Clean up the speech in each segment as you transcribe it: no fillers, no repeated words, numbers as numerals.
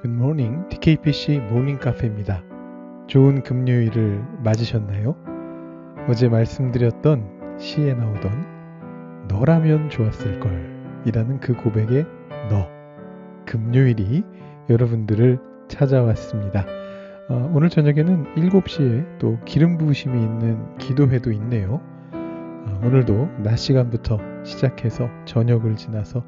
굿모닝 DKPC 모닝 카페입니다. 좋은 금요일을 맞으셨나요? 어제 말씀드렸던 시에 나오던 너라면 좋았을걸 이라는 그 고백의 너, 금요일이 여러분들을 찾아왔습니다. 오늘 저녁에는 7시에 또 기름 부으심이 있는 기도회도 있네요. 오늘도 낮 시간부터 시작해서 저녁을 지나서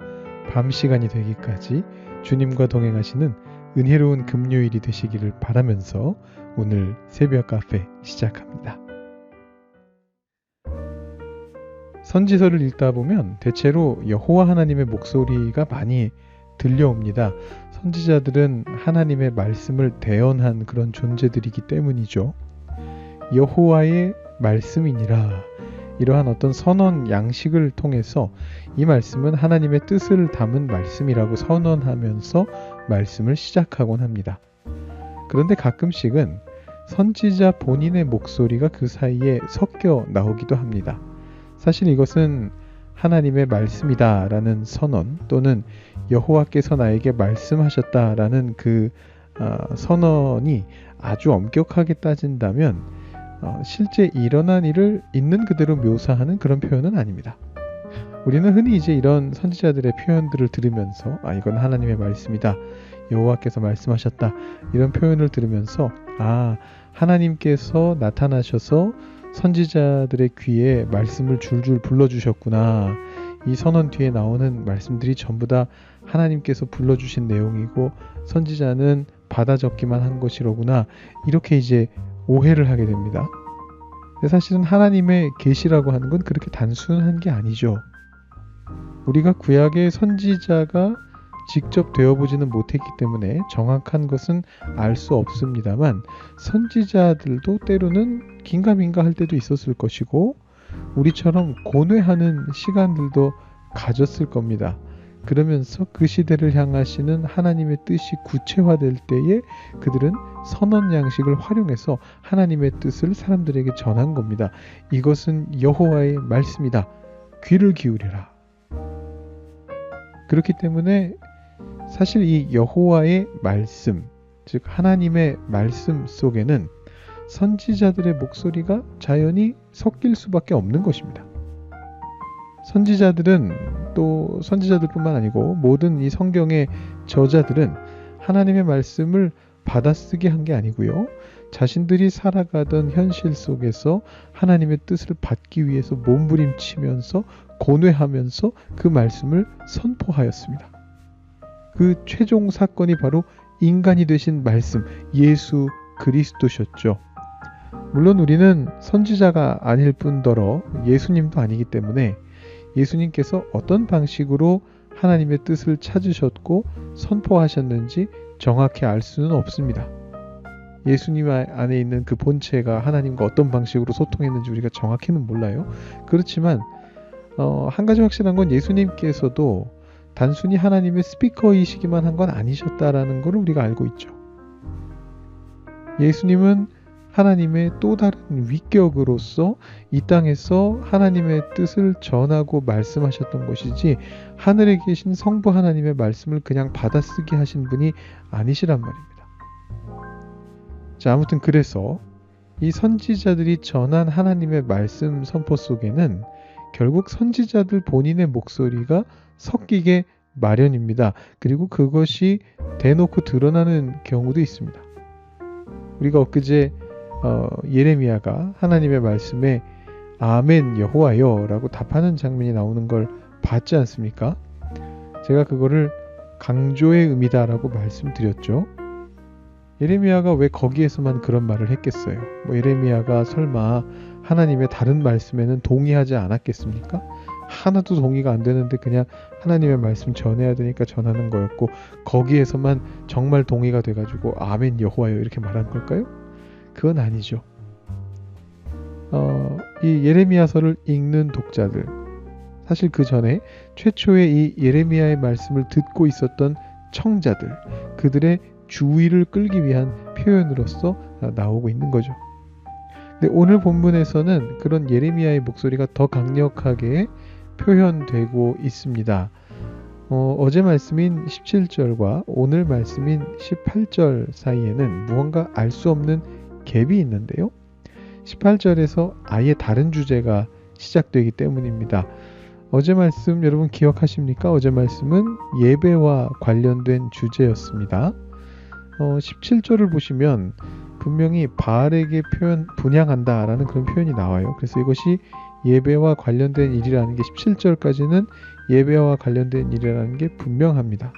밤 시간이 되기까지 주님과 동행하시는 은혜로운 금요일이 되시기를 바라면서 오늘 새벽 카페 시작합니다. 선지서를 읽다 보면 대체로 여호와 하나님의 목소리가 많이 들려옵니다. 선지자들은 하나님의 말씀을 대언한 그런 존재들이기 때문이죠. 여호와의 말씀이니라, 이러한 어떤 선언 양식을 통해서 이 말씀은 하나님의 뜻을 담은 말씀이라고 선언하면서 말씀을 시작하곤 합니다. 그런데 가끔씩은 선지자 본인의 목소리가 그 사이에 섞여 나오기도 합니다. 사실 이것은 하나님의 말씀이다라는 선언, 또는 여호와께서 나에게 말씀하셨다라는 그 선언이 아주 엄격하게 따진다면 실제 일어난 일을 있는 그대로 묘사하는 그런 표현은 아닙니다. 우리는 흔히 이제 이런 선지자들의 표현들을 들으면서 이건 하나님의 말씀이다, 여호와께서 말씀하셨다, 이런 표현을 들으면서 하나님께서 나타나셔서 선지자들의 귀에 말씀을 줄줄 불러주셨구나, 이 선언 뒤에 나오는 말씀들이 전부 다 하나님께서 불러주신 내용이고 선지자는 받아 적기만 한 것이로구나, 이렇게 이제 오해를 하게 됩니다. 근데 사실은 하나님의 계시라고 하는 건 그렇게 단순한 게 아니죠. 우리가 구약의 선지자가 직접 되어보지는 못했기 때문에 정확한 것은 알 수 없습니다만, 선지자들도 때로는 긴가민가 할 때도 있었을 것이고 우리처럼 고뇌하는 시간들도 가졌을 겁니다. 그러면서 그 시대를 향하시는 하나님의 뜻이 구체화될 때에 그들은 선언 양식을 활용해서 하나님의 뜻을 사람들에게 전한 겁니다. 이것은 여호와의 말씀이다, 귀를 기울여라. 그렇기 때문에 사실 이 여호와의 말씀, 즉 하나님의 말씀 속에는 선지자들의 목소리가 자연히 섞일 수밖에 없는 것입니다. 선지자들은, 또 선지자들뿐만 아니고 모든 이 성경의 저자들은 하나님의 말씀을 받아쓰게 한 게 아니고요, 자신들이 살아가던 현실 속에서 하나님의 뜻을 받기 위해서 몸부림치면서 고뇌하면서 그 말씀을 선포하였습니다. 그 최종 사건이 바로 인간이 되신 말씀, 예수 그리스도셨죠. 물론 우리는 선지자가 아닐 뿐더러 예수님도 아니기 때문에 예수님께서 어떤 방식으로 하나님의 뜻을 찾으셨고 선포하셨는지 정확히 알 수는 없습니다. 예수님 안에 있는 그 본체가 하나님과 어떤 방식으로 소통했는지 우리가 정확히는 몰라요. 그렇지만 한 가지 확실한 건 예수님께서도 단순히 하나님의 스피커이시기만 한 건 아니셨다라는 걸 우리가 알고 있죠. 예수님은 하나님의 또 다른 위격으로서 이 땅에서 하나님의 뜻을 전하고 말씀하셨던 것이지, 하늘에 계신 성부 하나님의 말씀을 그냥 받아쓰게 하신 분이 아니시란 말입니다. 자, 아무튼 그래서 이 선지자들이 전한 하나님의 말씀 선포 속에는 결국 선지자들 본인의 목소리가 섞이게 마련입니다. 그리고 그것이 대놓고 드러나는 경우도 있습니다. 우리가 엊그제 예레미야가 하나님의 말씀에 아멘 여호와여 라고 답하는 장면이 나오는 걸 봤지 않습니까? 제가 그거를 강조의 의미다 라고 말씀드렸죠. 예레미야가 왜 거기에서만 그런 말을 했겠어요? 예레미야가 설마 하나님의 다른 말씀에는 동의하지 않았겠습니까? 하나도 동의가 안 되는데 그냥 하나님의 말씀 전해야 되니까 전하는 거였고, 거기에서만 정말 동의가 돼가지고 아멘 여호와여 이렇게 말한 걸까요? 그건 아니죠. 이 예레미야서를 읽는 독자들, 사실 그 전에 최초의 이 예레미야의 말씀을 듣고 있었던 청자들, 그들의 주의를 끌기 위한 표현으로서 나오고 있는 거죠. 근데 오늘 본문에서는 그런 예레미야의 목소리가 더 강력하게 표현되고 있습니다. 어제 말씀인 17절과 오늘 말씀인 18절 사이에는 무언가 알 수 없는 갭이 있는데요. 18절에서 아예 다른 주제가 시작되기 때문입니다. 어제 말씀 여러분 기억하십니까? 어제 말씀은 예배와 관련된 주제였습니다. 17절을 보시면 분명히 바알에게 분향한다라는 그런 표현이 나와요. 그래서 이것이 예배와 관련된 일이라는 게 17절까지는 예배와 관련된 일이라는 게 분명합니다.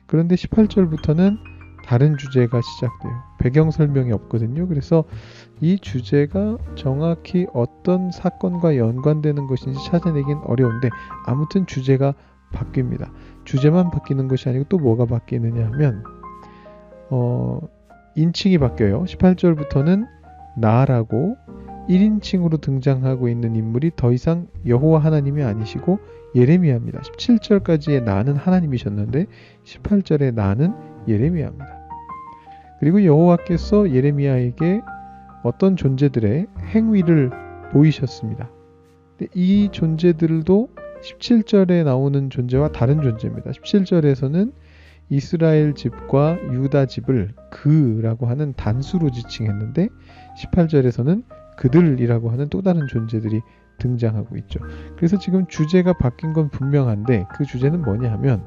그런데 18절부터는 다른 주제가 시작돼요. 배경 설명이 없거든요. 그래서 이 주제가 정확히 어떤 사건과 연관되는 것인지 찾아내긴 어려운데 아무튼 주제가 바뀝니다. 주제만 바뀌는 것이 아니고 또 뭐가 바뀌느냐 하면 인칭이 바뀌어요. 18절부터는 나라고 1인칭으로 등장하고 있는 인물이 더 이상 여호와 하나님이 아니시고 예레미야입니다. 17절까지의 나는 하나님이셨는데 18절의 나는 예레미야입니다. 그리고 여호와께서 예레미야에게 어떤 존재들의 행위를 보이셨습니다. 이 존재들도 17절에 나오는 존재와 다른 존재입니다. 17절에서는 이스라엘 집과 유다 집을 그라고 하는 단수로 지칭했는데 18절에서는 그들이라고 하는 또 다른 존재들이 등장하고 있죠. 그래서 지금 주제가 바뀐 건 분명한데 그 주제는 뭐냐 하면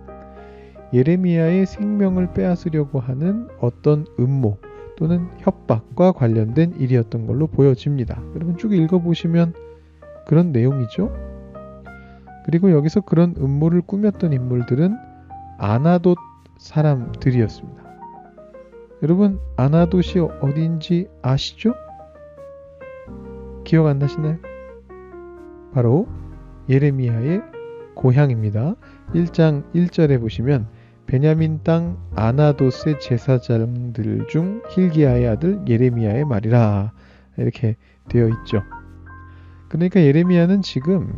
예레미야의 생명을 빼앗으려고 하는 어떤 음모 또는 협박과 관련된 일이었던 걸로 보여집니다. 여러분 쭉 읽어보시면 그런 내용이죠. 그리고 여기서 그런 음모를 꾸몄던 인물들은 아나돗 사람들이었습니다. 여러분 아나돗이 어디인지 아시죠? 기억 안 나시나요? 바로 예레미야의 고향입니다. 1장 1절에 보시면 베냐민 땅 아나돗의 제사장들 중 힐기야의 아들 예레미야의 말이라 이렇게 되어 있죠. 그러니까 예레미야는 지금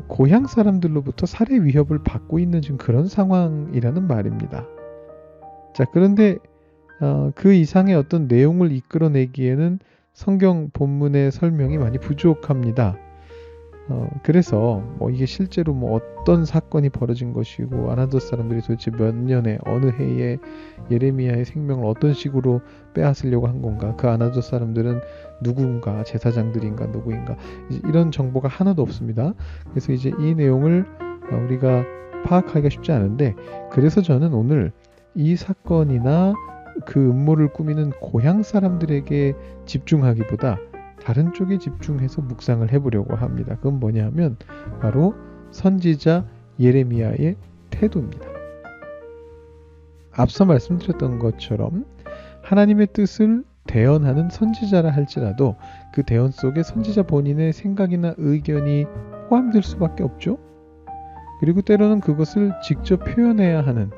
고향 사람들로부터 살해 위협을 받고 있는 지금 그런 상황이라는 말입니다. 자, 그런데 그 이상의 어떤 내용을 이끌어내기에는 성경 본문의 설명이 많이 부족합니다. 그래서 이게 실제로 어떤 사건이 벌어진 것이고 아나돗 사람들이 도대체 몇 년에 어느 해에 예레미야의 생명을 어떤 식으로 빼앗으려고 한 건가, 그 아나돗 사람들은 누구인가, 제사장들인가 누구인가, 이런 정보가 하나도 없습니다. 그래서 이제 이 내용을 우리가 파악하기가 쉽지 않은데, 그래서 저는 오늘 이 사건이나 그 음모를 꾸미는 고향 사람들에게 집중하기보다 다른 쪽에 집중해서 묵상을 해보려고 합니다. 그건 뭐냐면 바로 선지자 예레미야의 태도입니다. 앞서 말씀드렸던 것처럼 하나님의 뜻을 대언하는 선지자라 할지라도 그 대언 속에 선지자 본인의 생각이나 의견이 포함될 수밖에 없죠. 그리고 때로는 그것을 직접 표현해야 하는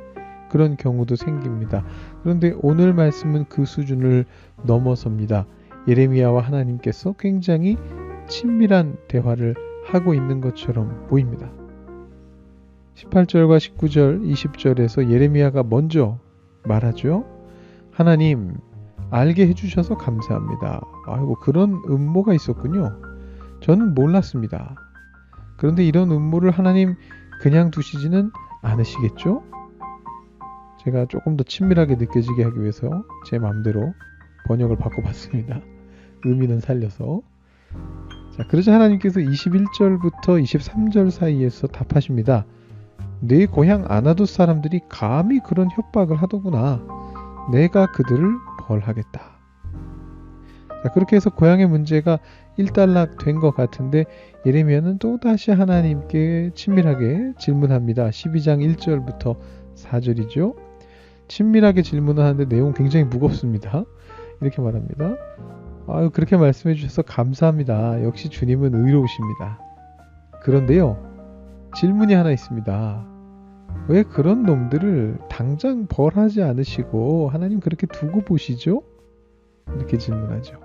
그런 경우도 생깁니다. 그런데 오늘 말씀은 그 수준을 넘어섭니다. 예레미야와 하나님께서 굉장히 친밀한 대화를 하고 있는 것처럼 보입니다. 18절과 19절, 20절에서 예레미야가 먼저 말하죠. 하나님, 알게 해주셔서 감사합니다. 아이고, 그런 음모가 있었군요. 저는 몰랐습니다. 그런데 이런 음모를 하나님 그냥 두시지는 않으시겠죠? 제가 조금 더 친밀하게 느껴지게 하기 위해서 제 마음대로 번역을 바꿔봤습니다. 의미는 살려서. 자, 그러자 하나님께서 21절부터 23절 사이에서 답하십니다. 내 고향 아나돗 사람들이 감히 그런 협박을 하더구나. 내가 그들을 벌하겠다. 자, 그렇게 해서 고향의 문제가 일단락 된 것 같은데 예레미야는 또다시 하나님께 친밀하게 질문합니다. 12장 1절부터 4절이죠. 친밀하게 질문을 하는데 내용 굉장히 무겁습니다. 이렇게 말합니다. 아유, 그렇게 말씀해 주셔서 감사합니다. 역시 주님은 의로우십니다. 그런데요, 질문이 하나 있습니다. 왜 그런 놈들을 당장 벌하지 않으시고 하나님 그렇게 두고 보시죠? 이렇게 질문하죠.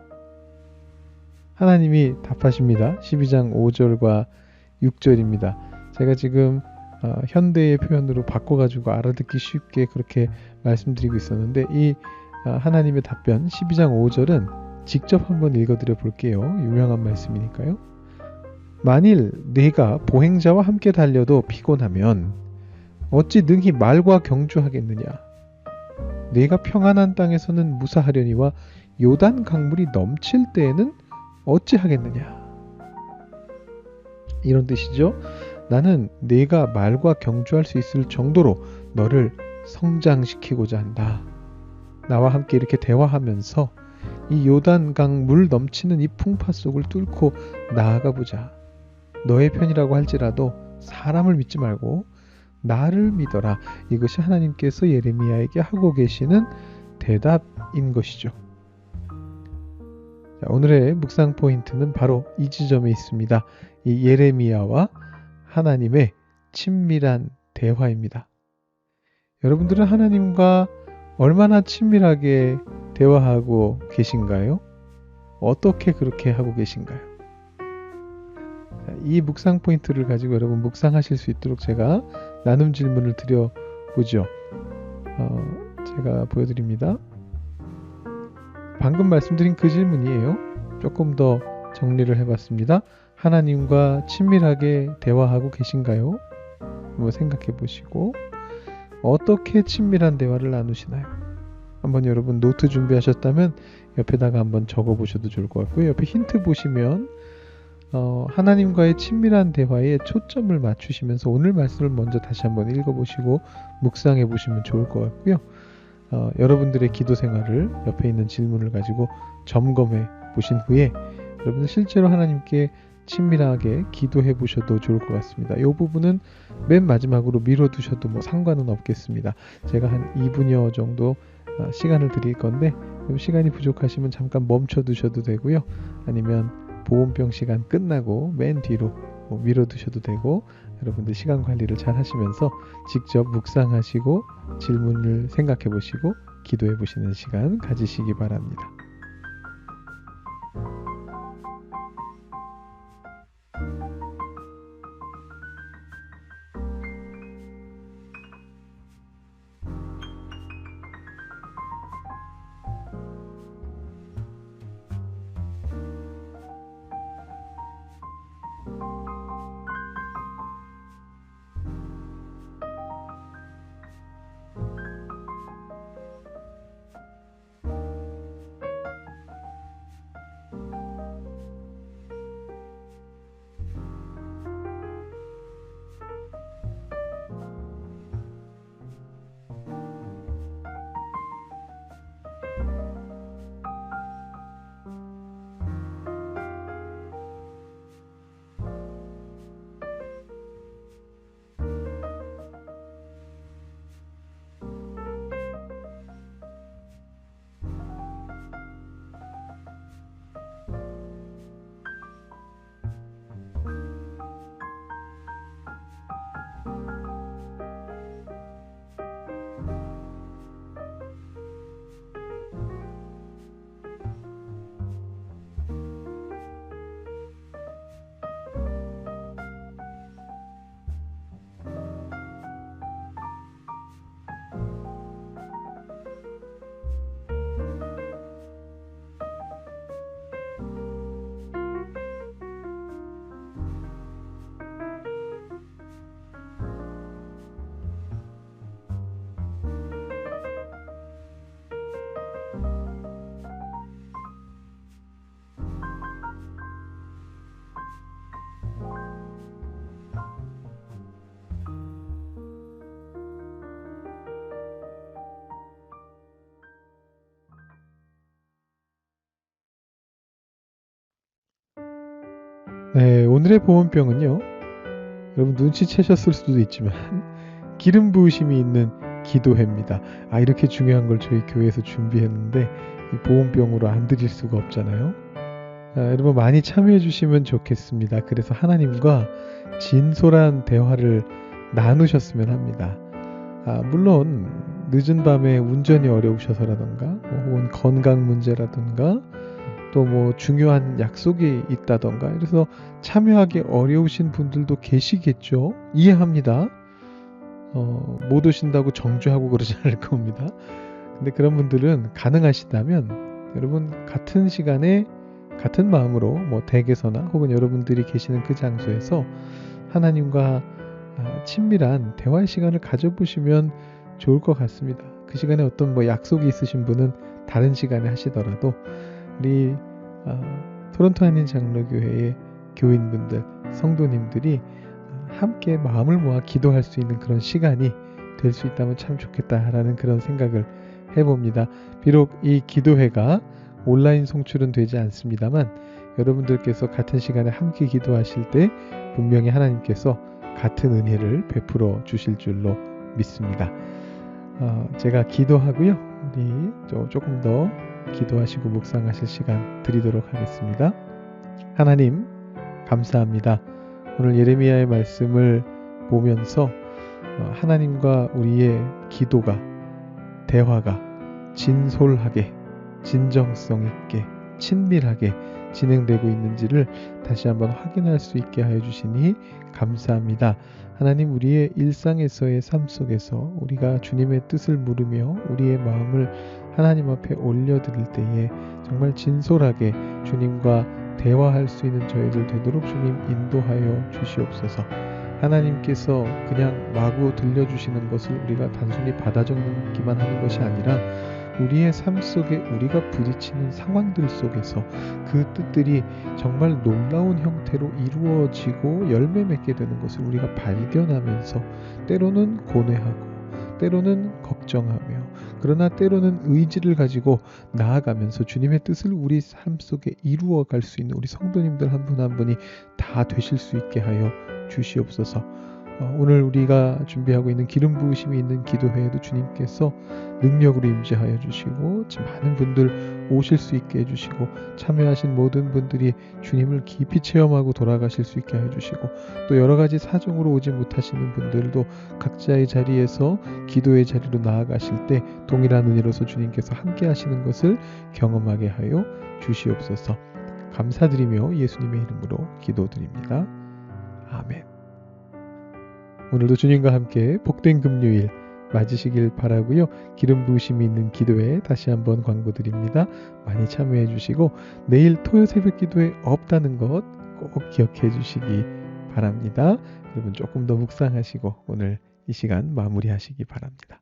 하나님이 답하십니다. 12장 5절과 6절입니다. 제가 지금 현대의 표현으로 바꿔가지고 알아듣기 쉽게 그렇게 말씀드리고 있었는데 이 하나님의 답변 12장 5절은 직접 한번 읽어드려 볼게요. 유명한 말씀이니까요. 만일 네가 보행자와 함께 달려도 피곤하면 어찌 능히 말과 경주하겠느냐. 네가 평안한 땅에서는 무사하려니와 요단 강물이 넘칠 때에는 어찌하겠느냐. 이런 뜻이죠. 나는 네가 말과 경주할 수 있을 정도로 너를 성장시키고자 한다. 나와 함께 이렇게 대화하면서 이 요단강 물 넘치는 이 풍파 속을 뚫고 나아가 보자. 너의 편이라고 할지라도 사람을 믿지 말고 나를 믿어라. 이것이 하나님께서 예레미야에게 하고 계시는 대답인 것이죠. 자, 오늘의 묵상 포인트는 바로 이 지점에 있습니다. 이 예레미야와 하나님의 친밀한 대화입니다. 여러분들은 하나님과 얼마나 친밀하게 대화하고 계신가요? 어떻게 그렇게 하고 계신가요? 자, 이 묵상 포인트를 가지고 여러분 묵상하실 수 있도록 제가 나눔 질문을 드려보죠. 제가 보여드립니다. 방금 말씀드린 그 질문이에요. 조금 더 정리를 해봤습니다. 하나님과 친밀하게 대화하고 계신가요? 한번 생각해 보시고 어떻게 친밀한 대화를 나누시나요? 한번 여러분 노트 준비하셨다면 옆에다가 한번 적어 보셔도 좋을 것 같고요. 옆에 힌트 보시면 하나님과의 친밀한 대화에 초점을 맞추시면서 오늘 말씀을 먼저 다시 한번 읽어보시고 묵상해 보시면 좋을 것 같고요. 여러분들의 기도 생활을 옆에 있는 질문을 가지고 점검해 보신 후에 여러분들 실제로 하나님께 친밀하게 기도해 보셔도 좋을 것 같습니다. 이 부분은 맨 마지막으로 미뤄두셔도 뭐 상관은 없겠습니다. 제가 한 2분여 정도 시간을 드릴 건데 시간이 부족하시면 잠깐 멈춰 두셔도 되고요. 아니면 보온병 시간 끝나고 맨 뒤로 미뤄두셔도 되고 여러분들 시간 관리를 잘 하시면서 직접 묵상하시고 질문을 생각해 보시고 기도해 보시는 시간 가지시기 바랍니다. 네, 오늘의 보온병은요. 여러분 눈치채셨을 수도 있지만 기름 부으심이 있는 기도회입니다. 이렇게 중요한 걸 저희 교회에서 준비했는데 이 보온병으로 안 드릴 수가 없잖아요. 여러분 많이 참여해 주시면 좋겠습니다. 그래서 하나님과 진솔한 대화를 나누셨으면 합니다. 물론 늦은 밤에 운전이 어려우셔서라던가 혹은 건강 문제라던가 또 뭐 중요한 약속이 있다던가 그래서 참여하기 어려우신 분들도 계시겠죠. 이해합니다. 못 오신다고 정죄하고 그러지 않을 겁니다. 근데 그런 분들은 가능하시다면 여러분 같은 시간에 같은 마음으로 뭐 댁에서나 혹은 여러분들이 계시는 그 장소에서 하나님과 친밀한 대화의 시간을 가져보시면 좋을 것 같습니다. 그 시간에 어떤 약속이 있으신 분은 다른 시간에 하시더라도 우리 토론토 한인 장로교회의 교인분들, 성도님들이 함께 마음을 모아 기도할 수 있는 그런 시간이 될 수 있다면 참 좋겠다라는 그런 생각을 해봅니다. 비록 이 기도회가 온라인 송출은 되지 않습니다만 여러분들께서 같은 시간에 함께 기도하실 때 분명히 하나님께서 같은 은혜를 베풀어 주실 줄로 믿습니다. 제가 기도하고요. 우리 조금 더 기도하시고 묵상하실 시간 드리도록 하겠습니다. 하나님 감사합니다. 오늘 예레미야의 말씀을 보면서 하나님과 우리의 기도가, 대화가 진솔하게, 진정성 있게, 친밀하게 진행되고 있는지를 다시 한번 확인할 수 있게 하여 주시니 감사합니다. 하나님, 우리의 일상에서의 삶 속에서 우리가 주님의 뜻을 물으며 우리의 마음을 하나님 앞에 올려드릴 때에 정말 진솔하게 주님과 대화할 수 있는 저희들 되도록 주님 인도하여 주시옵소서. 하나님께서 그냥 마구 들려주시는 것을 우리가 단순히 받아 적기만 하는 것이 아니라 우리의 삶 속에 우리가 부딪히는 상황들 속에서 그 뜻들이 정말 놀라운 형태로 이루어지고 열매 맺게 되는 것을 우리가 발견하면서 때로는 고뇌하고 때로는 걱정하며 그러나 때로는 의지를 가지고 나아가면서 주님의 뜻을 우리 삶 속에 이루어갈 수 있는 우리 성도님들 한 분 한 분이 다 되실 수 있게 하여 주시옵소서. 오늘 우리가 준비하고 있는 기름 부으심이 있는 기도회에도 주님께서 능력으로 임재하여 주시고 많은 분들 오실 수 있게 해주시고 참여하신 모든 분들이 주님을 깊이 체험하고 돌아가실 수 있게 해주시고 또 여러 가지 사정으로 오지 못하시는 분들도 각자의 자리에서 기도의 자리로 나아가실 때 동일한 은혜로서 주님께서 함께 하시는 것을 경험하게 하여 주시옵소서. 감사드리며 예수님의 이름으로 기도드립니다. 아멘. 오늘도 주님과 함께 복된 금요일 맞으시길 바라고요. 기름 부으심이 있는 기도에 다시 한번 광고드립니다. 많이 참여해 주시고 내일 토요 새벽 기도에 없다는 것 꼭 기억해 주시기 바랍니다. 여러분 조금 더 묵상하시고 오늘 이 시간 마무리하시기 바랍니다.